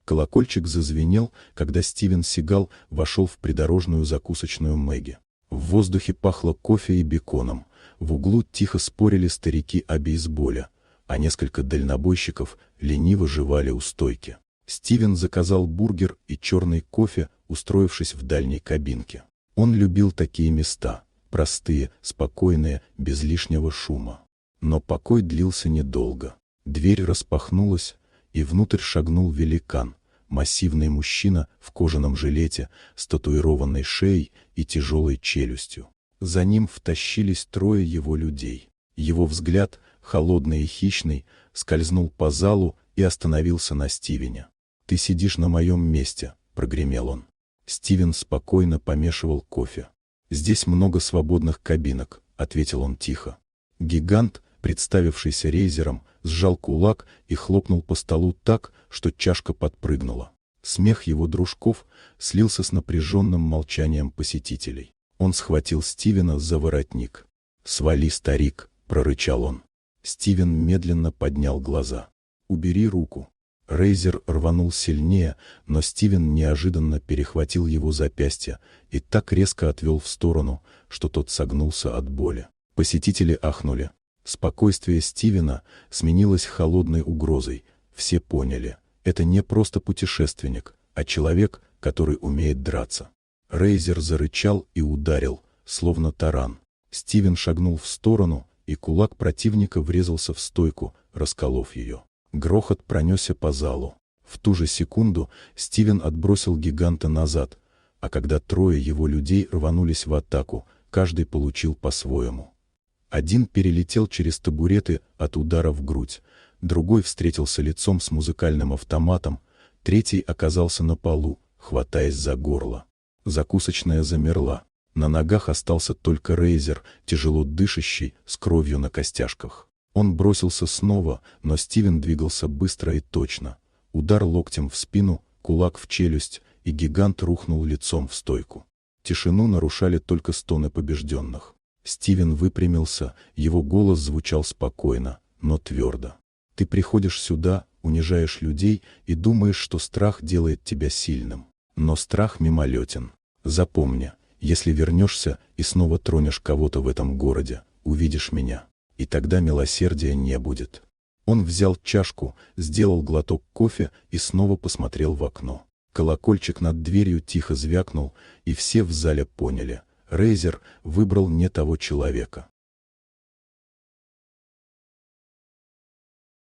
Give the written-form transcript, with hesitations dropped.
Колокольчик зазвенел, когда Стивен Сигал вошел в придорожную закусочную Мэгги. В воздухе пахло кофе и беконом, в углу тихо спорили старики о бейсболе, а несколько дальнобойщиков лениво жевали у стойки. Стивен заказал бургер и черный кофе, устроившись в дальней кабинке. Он любил такие места, простые, спокойные, без лишнего шума. Но покой длился недолго. Дверь распахнулась, и внутрь шагнул великан, массивный мужчина в кожаном жилете с татуированной шеей и тяжелой челюстью. За ним втащились трое его людей. Его взгляд, холодный и хищный, скользнул по залу и остановился на Стивене. «Ты сидишь на моем месте», — прогремел он. Стивен спокойно помешивал кофе. «Здесь много свободных кабинок», — ответил он тихо. Гигант, представившийся Рейзером, сжал кулак и хлопнул по столу так, что чашка подпрыгнула. Смех его дружков слился с напряженным молчанием посетителей. Он схватил Стивена за воротник. «Свали, старик», — прорычал он. Стивен медленно поднял глаза. «Убери руку». Рейзер рванул сильнее, но Стивен неожиданно перехватил его запястье и так резко отвел в сторону, что тот согнулся от боли. Посетители ахнули. Спокойствие Стивена сменилось холодной угрозой. Все поняли, это не просто путешественник, а человек, который умеет драться. Рейзер зарычал и ударил, словно таран. Стивен шагнул в сторону, и кулак противника врезался в стойку, расколов ее. Грохот пронесся по залу. В ту же секунду Стивен отбросил гиганта назад, а когда трое его людей рванулись в атаку, каждый получил по-своему. Один перелетел через табуреты от удара в грудь, другой встретился лицом с музыкальным автоматом, третий оказался на полу, хватаясь за горло. Закусочная замерла. На ногах остался только Рейзер, тяжело дышащий, с кровью на костяшках. Он бросился снова, но Стивен двигался быстро и точно. Удар локтем в спину, кулак в челюсть, и гигант рухнул лицом в стойку. Тишину нарушали только стоны побежденных. Стивен выпрямился, его голос звучал спокойно, но твердо. «Ты приходишь сюда, унижаешь людей и думаешь, что страх делает тебя сильным. Но страх мимолетен. Запомни, если вернешься и снова тронешь кого-то в этом городе, увидишь меня, и тогда милосердия не будет». Он взял чашку, сделал глоток кофе и снова посмотрел в окно. Колокольчик над дверью тихо звякнул, и все в зале поняли. Рейзер выбрал не того человека.